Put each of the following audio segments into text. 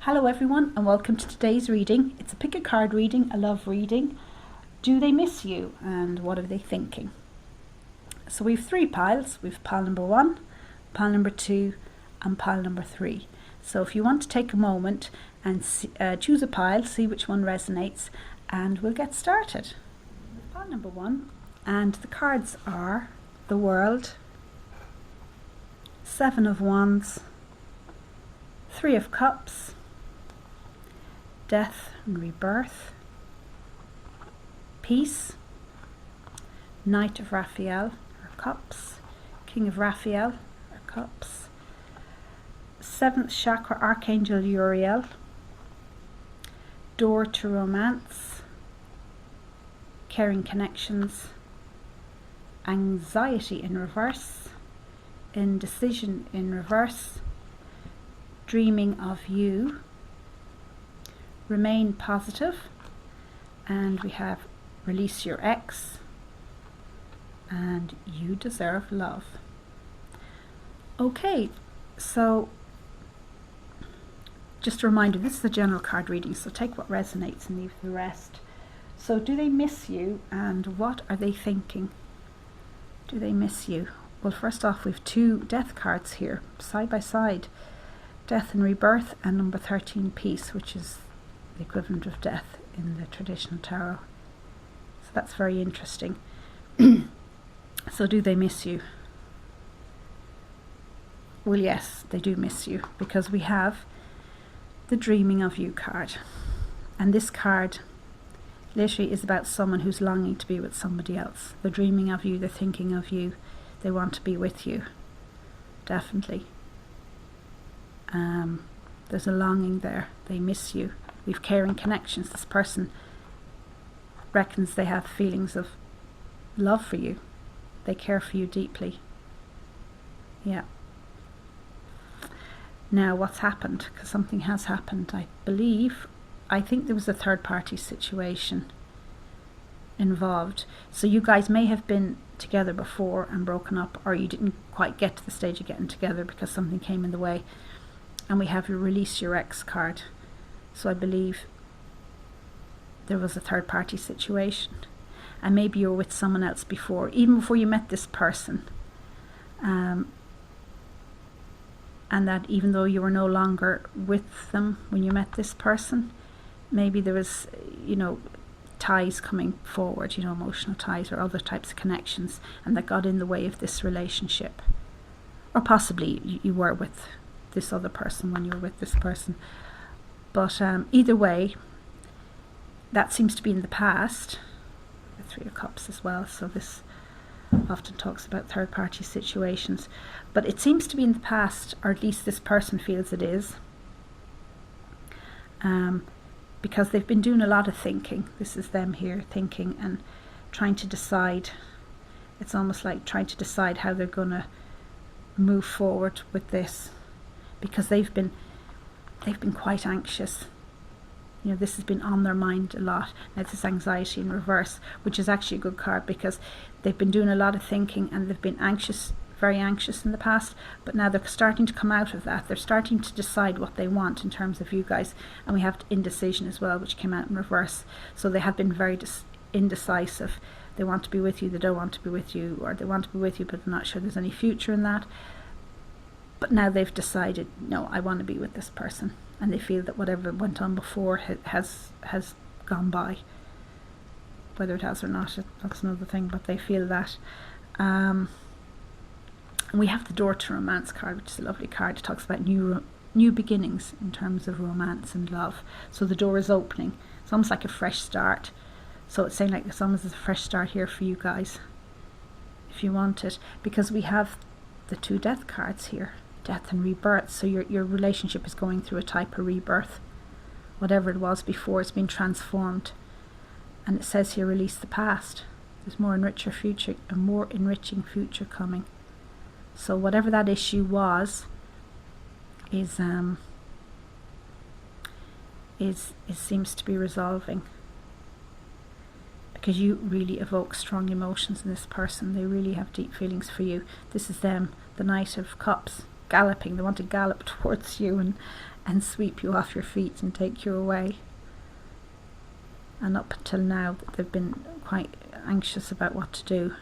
Hello everyone and welcome to today's reading. It's a pick a card reading. I love reading. Do they miss you and what are they thinking? So we have three piles. We have pile number 1, pile number 2 and pile number 3. So if you want to take a moment and choose a pile, see which one resonates, and we'll get started. Pile number 1, and the cards are the World, 7 of Wands, 3 of Cups, Death and Rebirth, Peace, Knight of Raphael or Cups, King of Raphael or Cups, 7th Chakra Archangel Uriel, Door to Romance, Caring Connections, Anxiety in Reverse, Indecision in Reverse, Dreaming of You, Remain Positive, and we have Release Your Ex, and You Deserve Love. Okay, so just a reminder, this is a general card reading, so take what resonates and leave the rest. So do they miss you and what are they thinking? Do they miss you? Well, first off, we have 2 death cards here side by side, Death and Rebirth and number 13, Peace, which is the equivalent of death in the traditional tarot. So that's very interesting. So do they miss you? Well, yes, they do miss you, because we have the Dreaming of You card, and this card literally is about someone who's longing to be with somebody else. They're dreaming of you, they're thinking of you, they want to be with you, definitely. There's a longing there, they miss you. We've caring connections. This person reckons they have feelings of love for you. They care for you deeply. Yeah. Now what's happened? Because something has happened, I think there was a third party situation involved. So you guys may have been together before and broken up, or you didn't quite get to the stage of getting together because something came in the way. And we have your Release Your Ex card. So I believe there was a third party situation, and maybe you were with someone else before, even before you met this person, and that even though you were no longer with them when you met this person, maybe there was, ties coming forward, emotional ties or other types of connections, and that got in the way of this relationship. Or possibly you were with this other person when you were with this person. But either way, that seems to be in the past. The 3 of Cups as well, so this often talks about third party situations. But it seems to be in the past, or at least this person feels it is. Because they've been doing a lot of thinking. This is them here thinking and trying to decide. It's almost like trying to decide how they're going to move forward with this. Because they've been quite anxious. This has been on their mind a lot. Now this is Anxiety in Reverse, which is actually a good card, because they've been doing a lot of thinking and they've been anxious, very anxious in the past, but now they're starting to come out of that. They're starting to decide what they want in terms of you guys. And we have Indecision as well, which came out in reverse. So they have been very indecisive. They want to be with you, they don't want to be with you, or they want to be with you but they're not sure there's any future in that. But now they've decided, no, I want to be with this person. And they feel that whatever went on before has gone by. Whether it has or not, that's another thing, but they feel that. And we have the Door to Romance card, which is a lovely card. It talks about new beginnings in terms of romance and love. So the door is opening. It's almost like a fresh start. So it's saying like it's almost a fresh start here for you guys, if you want it. Because we have the 2 death cards here. Death and Rebirth. So your relationship is going through a type of rebirth. Whatever it was before, it's been transformed. And it says here, release the past. There's a more enriching future coming. So whatever that issue was is seems to be resolving. Because you really evoke strong emotions in this person. They really have deep feelings for you. This is them, the Knight of Cups, galloping. They want to gallop towards you, and and sweep you off your feet and take you away. And up until now, they've been quite anxious about what to do.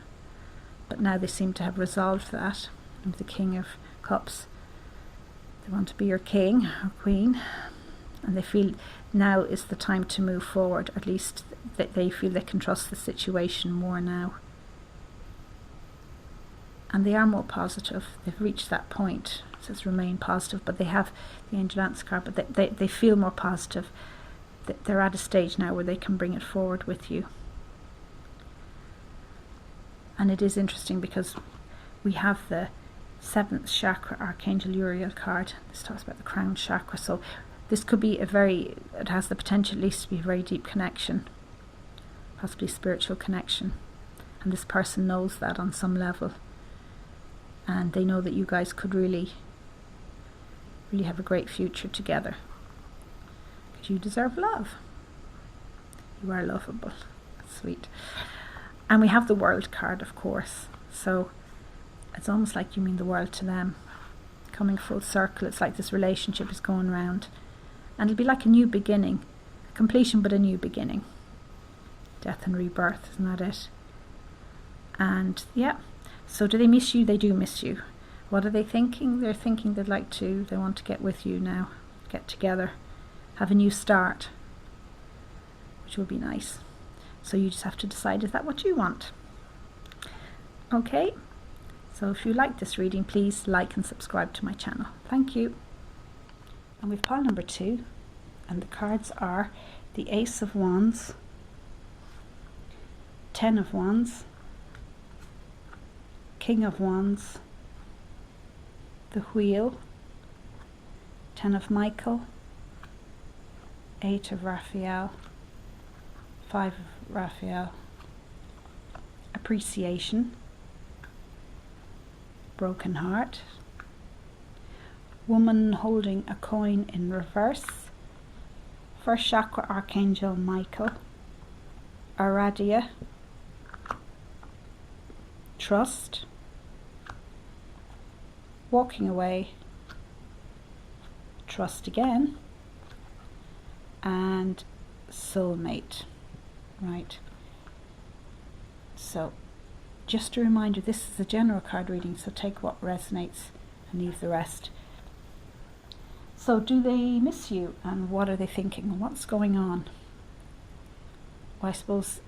But now they seem to have resolved that. With the King of Cups, they want to be your king or queen. And they feel now is the time to move forward. At least they feel they can trust the situation more now. And they are more positive. They've reached that point. It says remain positive, but they have the Angel Answer card, but they feel more positive. They're at a stage now where they can bring it forward with you. And it is interesting because we have the 7th chakra Archangel Uriel card. This talks about the crown chakra. So this could be it has the potential at least to be a very deep connection, possibly spiritual connection. And this person knows that on some level. And they know that you guys could really have a great future together. Because you deserve love. You are lovable. That's sweet. And we have the World card, of course. So it's almost like you mean the world to them. Coming full circle. It's like this relationship is going round. And it'll be like a new beginning. A completion, but a new beginning. Death and rebirth, isn't that it? And yeah. So do they miss you? They do miss you. What are they thinking? They're thinking they want to get with you now. Get together. Have a new start. Which will be nice. So you just have to decide, is that what you want? Okay. So if you like this reading, please like and subscribe to my channel. Thank you. And we've pile number 2. And the cards are the Ace of Wands, 10 of Wands, King of Wands, the Wheel, 10 of Michael, 8 of Raphael, 5 of Raphael, Appreciation, Broken Heart, Woman holding a coin in reverse, 1st chakra Archangel Michael, Aradia, Trust, Walking Away, Trust Again, and Soulmate. Right. So, just a reminder, this is a general card reading, so take what resonates and leave the rest. So, do they miss you? And what are they thinking? And what's going on? Well, I suppose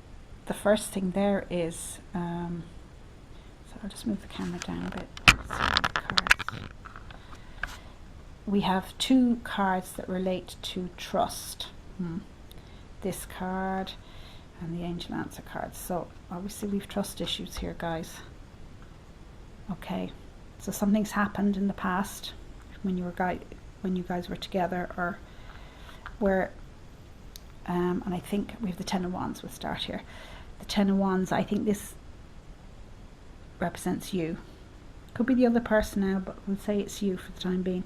the first thing there is, so I'll just move the camera down a bit. Cards. We have 2 cards that relate to trust. This card and the Angel Answer card. So obviously we've trust issues here, guys. Okay, so something's happened in the past when you guys were together, or where and I think we have the 10 of Wands. We'll start here. The 10 of Wands, I think this represents you. Could be the other person now, but we'll say it's you for the time being.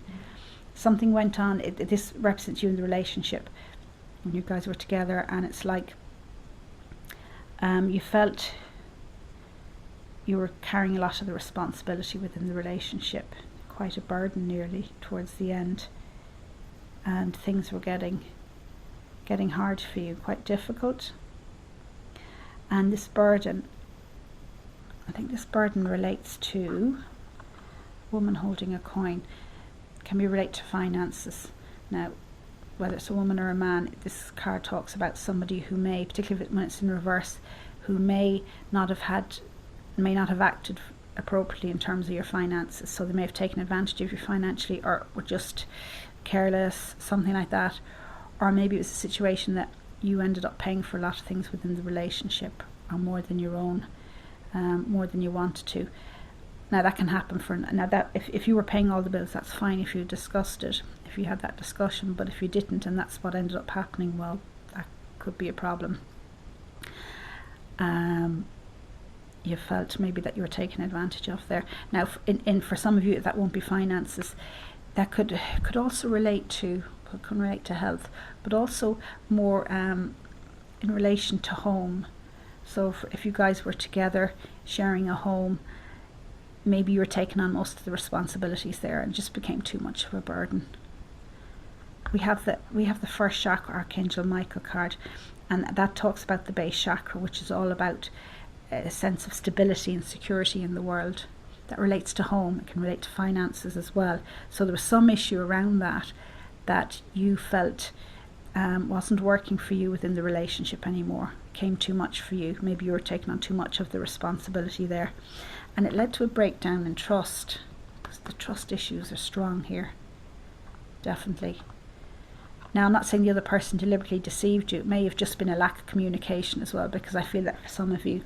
Something went on. This represents you in the relationship when you guys were together, and it's like you felt you were carrying a lot of the responsibility within the relationship, quite a burden nearly towards the end, and things were getting hard for you, quite difficult. And this burden, I think this burden relates to woman holding a coin. Can be relate to finances. Now, whether it's a woman or a man, this card talks about somebody who may, particularly when it's in reverse, who may not have acted appropriately in terms of your finances. So they may have taken advantage of you financially, or were just careless, something like that. Or maybe it was a situation that you ended up paying for a lot of things within the relationship, or more than your own, more than you wanted to. Now that can happen if you were paying all the bills, that's fine if you discussed it, if you had that discussion. But if you didn't, and that's what ended up happening, well, that could be a problem. You felt maybe that you were taken advantage of there. Now, for some of you, that won't be finances. That could also relate to health, but also more in relation to home. So if you guys were together sharing a home, maybe you were taking on most of the responsibilities there, and it just became too much of a burden. we have the first chakra, Archangel Michael card, and that talks about the base chakra, which is all about a sense of stability and security in the world. That relates to home. It can relate to finances as well. So there was some issue around that you felt wasn't working for you within the relationship anymore. Came too much for you. Maybe you were taking on too much of the responsibility there, and it led to a breakdown in trust, because the trust issues are strong here, definitely. Now, I'm not saying the other person deliberately deceived you. It may have just been a lack of communication as well, because I feel that for some of you,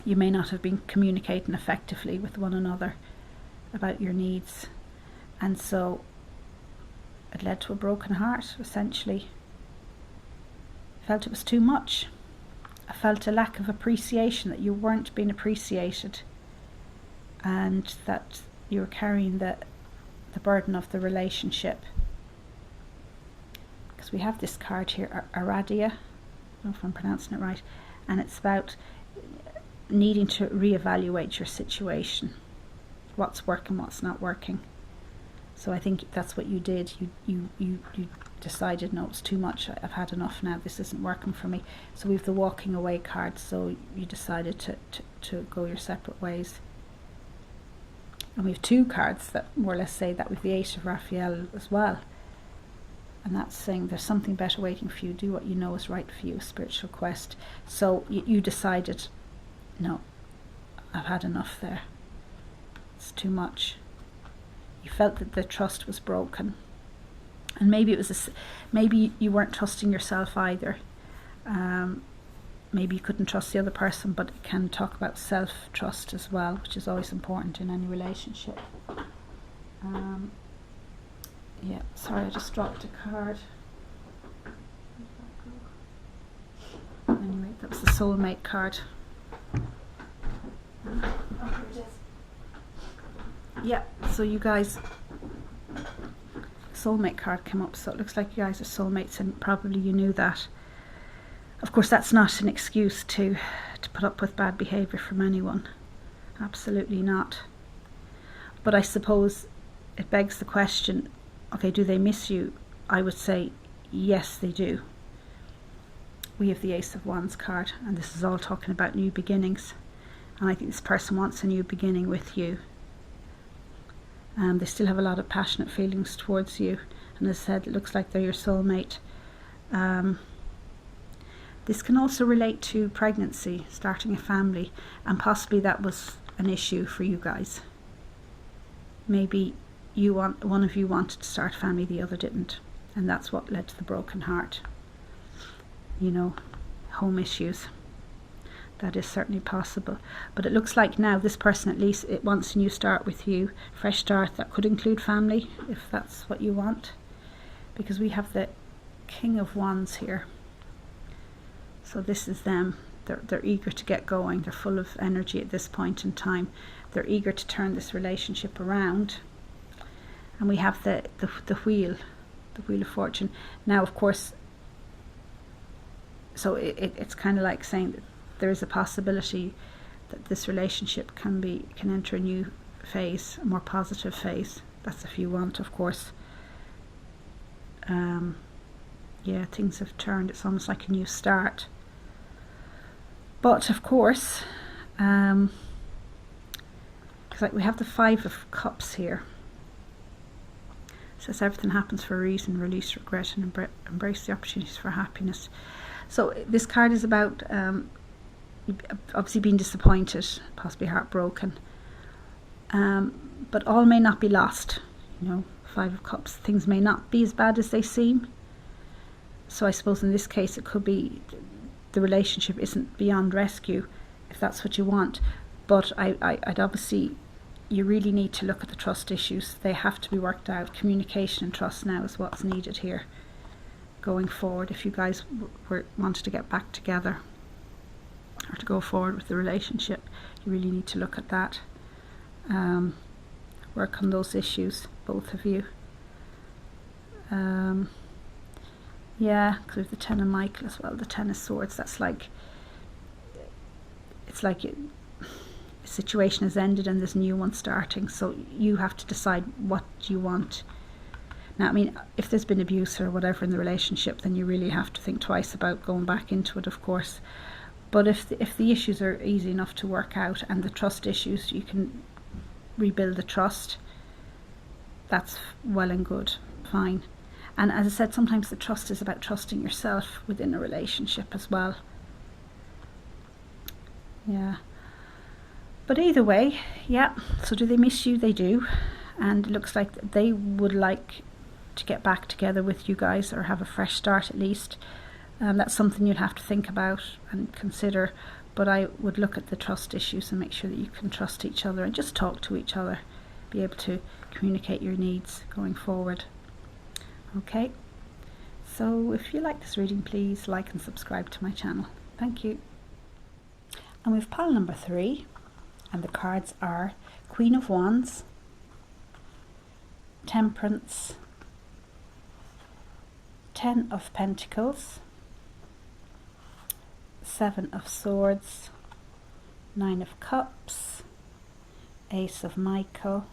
you may not have been communicating effectively with one another about your needs, and so it led to a broken heart, essentially. I felt it was too much. I felt a lack of appreciation, that you weren't being appreciated, and that you were carrying the burden of the relationship. Because we have this card here, Aradia, I don't know if I'm pronouncing it right, and it's about needing to reevaluate your situation, what's working, what's not working. So I think that's what you did. You decided, no, it's too much, I've had enough now, this isn't working for me. So we have the walking away card, so you decided to go your separate ways. And we have two cards that more or less say that, with the Eight of Raphael as well. And that's saying there's something better waiting for you, do what you know is right for you, a spiritual quest. So you decided, no, I've had enough there, it's too much. You felt that the trust was broken, and maybe it was maybe you weren't trusting yourself either. Maybe you couldn't trust the other person, but it can talk about self-trust as well, which is always important in any relationship. Yeah, sorry, I just dropped a card. Anyway, that was the soulmate card. Oh, here it is. Yeah, so you guys, soulmate card came up, so it looks like you guys are soulmates, and probably you knew that. Of course, that's not an excuse to put up with bad behaviour from anyone. Absolutely not. But I suppose it begs the question, okay, do they miss you? I would say yes, they do. We have the Ace of Wands card, and this is all talking about new beginnings. And I think this person wants a new beginning with you. They still have a lot of passionate feelings towards you, and as I said, it looks like they're your soulmate. This can also relate to pregnancy, starting a family, and possibly that was an issue for you guys. Maybe one of you wanted to start a family, the other didn't, and that's what led to the broken heart. You know, home issues. That is certainly possible. But it looks like now this person, at least, it wants a new start with you. Fresh start, that could include family, if that's what you want. Because we have the King of Wands here. So this is them. They're eager to get going. They're full of energy at this point in time. They're eager to turn this relationship around. And we have the Wheel of Fortune. Now, of course, so it's kind of like saying that there is a possibility that this relationship can enter a new phase, a more positive phase. That's if you want, of course. Yeah, things have turned. It's almost like a new start. But of course, because like we have the Five of Cups here. It says everything happens for a reason. Release regret and embrace the opportunities for happiness. So this card is about obviously being disappointed, possibly heartbroken, but all may not be lost. You know, Five of Cups, things may not be as bad as they seem. So I suppose in this case it could be the relationship isn't beyond rescue, if that's what you want. But I'd obviously, you really need to look at the trust issues. They have to be worked out. Communication and trust now is what's needed here going forward. If you guys wanted to get back together or to go forward with the relationship, you really need to look at that. Work on those issues, both of you. Yeah, because we have the Ten of Michael as well, the Ten of Swords. That's like, it's like a situation has ended and there's a new one starting. So you have to decide what you want. Now, I mean, if there's been abuse or whatever in the relationship, then you really have to think twice about going back into it, of course. But if the issues are easy enough to work out, and the trust issues, you can rebuild the trust, that's well and good, fine. And as I said, sometimes the trust is about trusting yourself within a relationship as well. Yeah. But either way, yeah, so do they miss you? They do. And it looks like they would like to get back together with you guys, or have a fresh start at least. That's something you'd have to think about and consider. But I would look at the trust issues and make sure that you can trust each other and just talk to each other. Be able to communicate your needs going forward. Okay, so if you like this reading, please like and subscribe to my channel. Thank you. And we've pile number 3, and the cards are Queen of Wands, Temperance, 10 of Pentacles, 7 of Swords, 9 of Cups, Ace of Michael,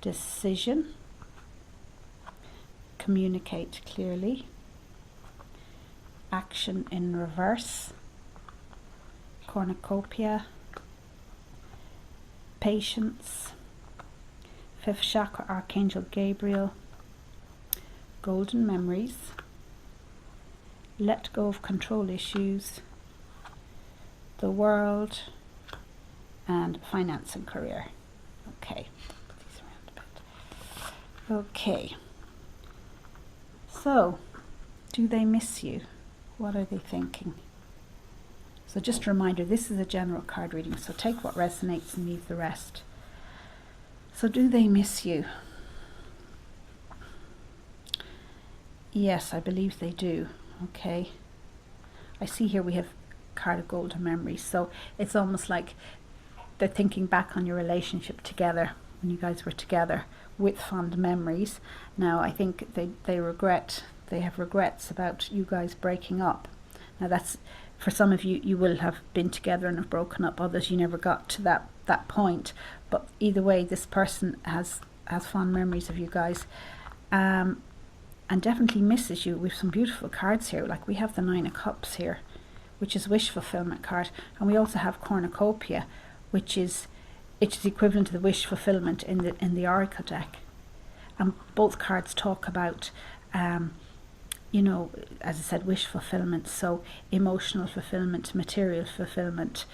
Decision, Communicate clearly, Action in reverse, Cornucopia, Patience, 5th chakra, Archangel Gabriel, Golden Memories, Let go of control issues, the World, and Finance and Career. Okay. Okay, so do they miss you? What are they thinking? So just a reminder, this is a general card reading, so take what resonates and leave the rest. So do they miss you? Yes, I believe they do. Okay, I see here we have card of Golden Memories, so it's almost like they're thinking back on your relationship together, when you guys were together, with fond memories. Now I think they have regrets about you guys breaking up. Now that's, for some of you, you will have been together and have broken up. Others, you never got to that point. But either way, this person has fond memories of you guys, and definitely misses you. With some beautiful cards here, like we have the 9 of Cups here, which is wish fulfillment card, and we also have Cornucopia, which is equivalent to the wish fulfillment in the Oracle deck. And both cards talk about, you know, as I said, wish fulfillment, so emotional fulfillment, material fulfillment.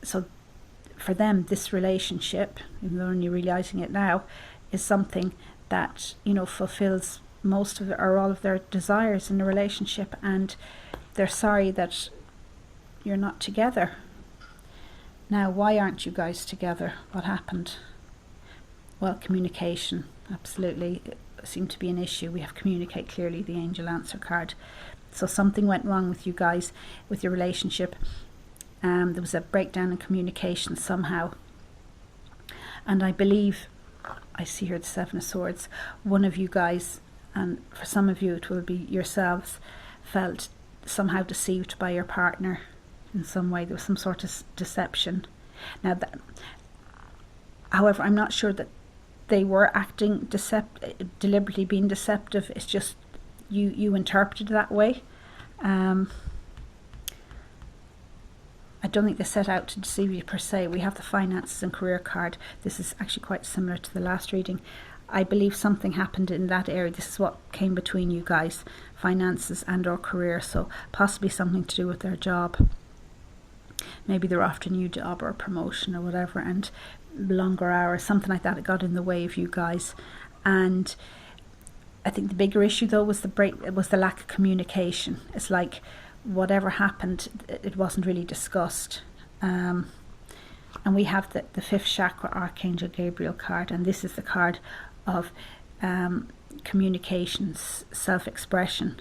So for them, this relationship, even though they're only realizing it now, is something that, you know, fulfills most of or all of their desires in the relationship, and they're sorry that you're not together. Now, why aren't you guys together? What happened? Well, communication, absolutely, seemed to be an issue. We have Communicate Clearly, the Angel Answer card. So something went wrong with you guys, with your relationship. There was a breakdown in communication somehow. And I believe, I see here the 7 of Swords, one of you guys, and for some of you it will be yourselves, felt somehow deceived by your partner. In some way, there was some sort of deception. Now, however, I'm not sure that they were acting deliberately being deceptive. It's just you interpreted that way. I don't think they set out to deceive you per se. We have the Finances and Career card. This is actually quite similar to the last reading. I believe something happened in that area. This is what came between you guys, finances and or career. So possibly something to do with their job. Maybe they're after a new job or a promotion or whatever, and longer hours, something like that. It got in the way of you guys. And I think the bigger issue though was the lack of communication. It's like whatever happened, it wasn't really discussed. And we have the 5th chakra Archangel Gabriel card, and this is the card of communications, self-expression.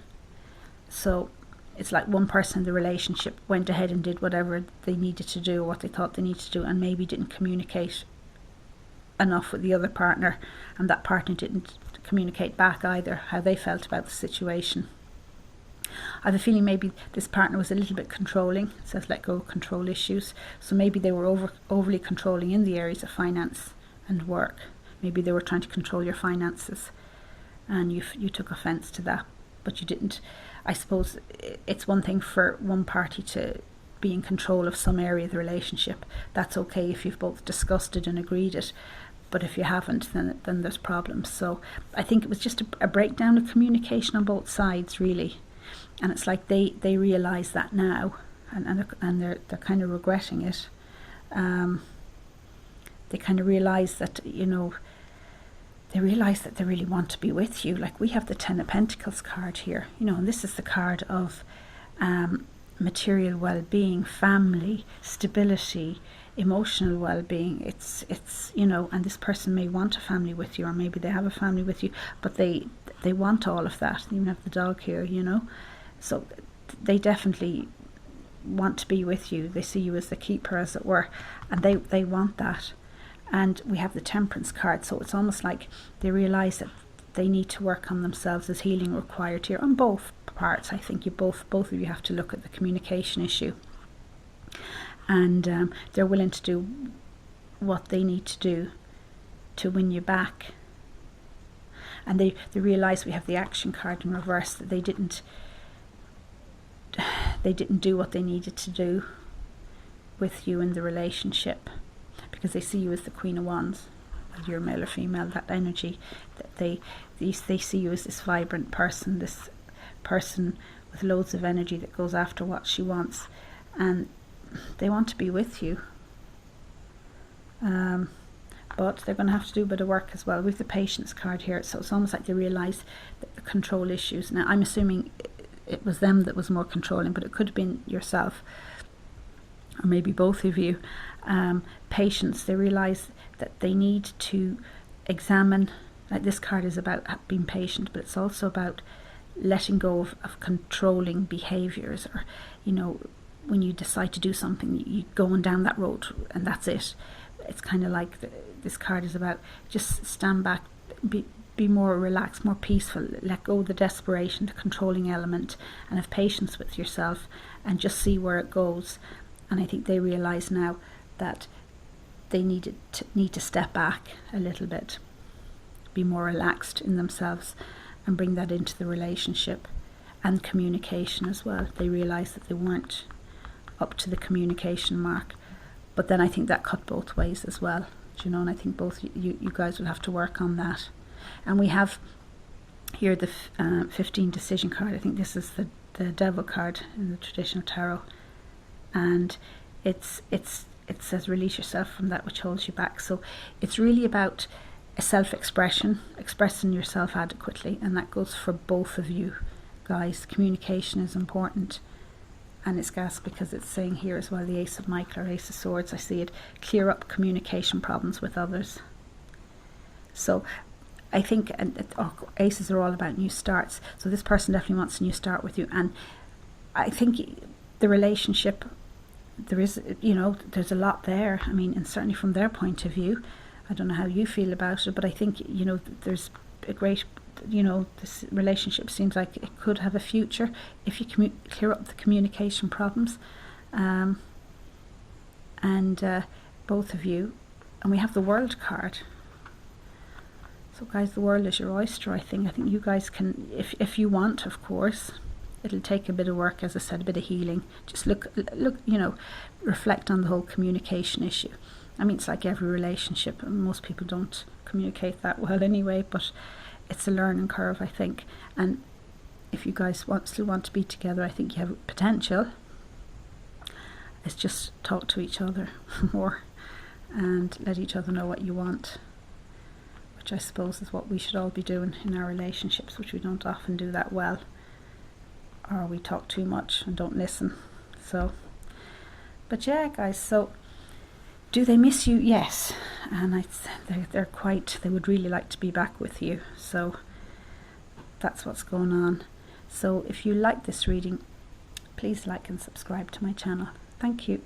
So it's like one person in the relationship went ahead and did whatever they needed to do, or what they thought they needed to do, and maybe didn't communicate enough with the other partner, and that partner didn't communicate back either how they felt about the situation. I have a feeling maybe this partner was a little bit controlling. It says let go of control issues. So maybe they were overly controlling in the areas of finance and work. Maybe they were trying to control your finances, and you took offence to that, but you didn't. I suppose it's one thing for one party to be in control of some area of the relationship. That's okay if you've both discussed it and agreed it. But if you haven't, then there's problems. So I think it was just a breakdown of communication on both sides, really. And it's like they realise that now, and they're kind of regretting it. They kind of realise that, they realise that they really want to be with you. Like, we have the Ten of Pentacles card here, and this is the card of material well-being, family, stability, emotional well-being. It's and this person may want a family with you, or maybe they have a family with you, but they want all of that. They even have the dog here, so they definitely want to be with you. They see you as the keeper, as it were, and they want that. And we have the Temperance card, so it's almost like they realise that they need to work on themselves. There's healing required here on both parts. I think both of you have to look at the communication issue, and they're willing to do what they need to do to win you back. And they realise, we have the Action card in reverse, that they didn't do what they needed to do with you in the relationship, because they see you as the Queen of Wands, whether you're male or female. That energy, that they see you as this vibrant person, this person with loads of energy that goes after what she wants, and they want to be with you. But they're going to have to do a bit of work as well. We have the Patience card here, so it's almost like they realise that the control issues. Now, I'm assuming it was them that was more controlling, but it could have been yourself, or maybe both of you. Patience, they realise that they need to examine, like, this card is about being patient, but it's also about letting go of controlling behaviours, or when you decide to do something, you going down that road and that's it. It's kind of like this card is about just stand back, be more relaxed, more peaceful, let go of the desperation, the controlling element, and have patience with yourself and just see where it goes. And I think they realise now that they need to step back a little bit, be more relaxed in themselves, and bring that into the relationship and communication as well. They realise that they weren't up to the communication mark, but then I think that cut both ways as well, and I think both you guys will have to work on that. And we have here the 15 decision card. I think this is the Devil card in the traditional tarot, and it says release yourself from that which holds you back. So it's really about a self-expression, expressing yourself adequately, and that goes for both of you guys. Communication is important. And it's gas, because it's saying here as well, the Ace of Michael, or Ace of Swords, I see it, clear up communication problems with others. So I think aces are all about new starts, so this person definitely wants a new start with you. And I think the relationship, there's a lot there. I mean, and certainly from their point of view, I don't know how you feel about it, but I think there's a great, this relationship seems like it could have a future if you clear up the communication problems, and both of you. And we have the World card. So guys, the world is your oyster. I think you guys can, if you want, of course. It'll take a bit of work, as I said, a bit of healing. Just look, reflect on the whole communication issue. I mean, it's like every relationship, and most people don't communicate that well anyway, but it's a learning curve, I think. And if you guys still want to be together, I think you have potential. It's just talk to each other more and let each other know what you want, which I suppose is what we should all be doing in our relationships, which we don't often do that well, or we talk too much and don't listen. So, but yeah, guys, so do they miss you? Yes. And they would really like to be back with you. So that's what's going on. So if you like this reading, please like and subscribe to my channel. Thank you.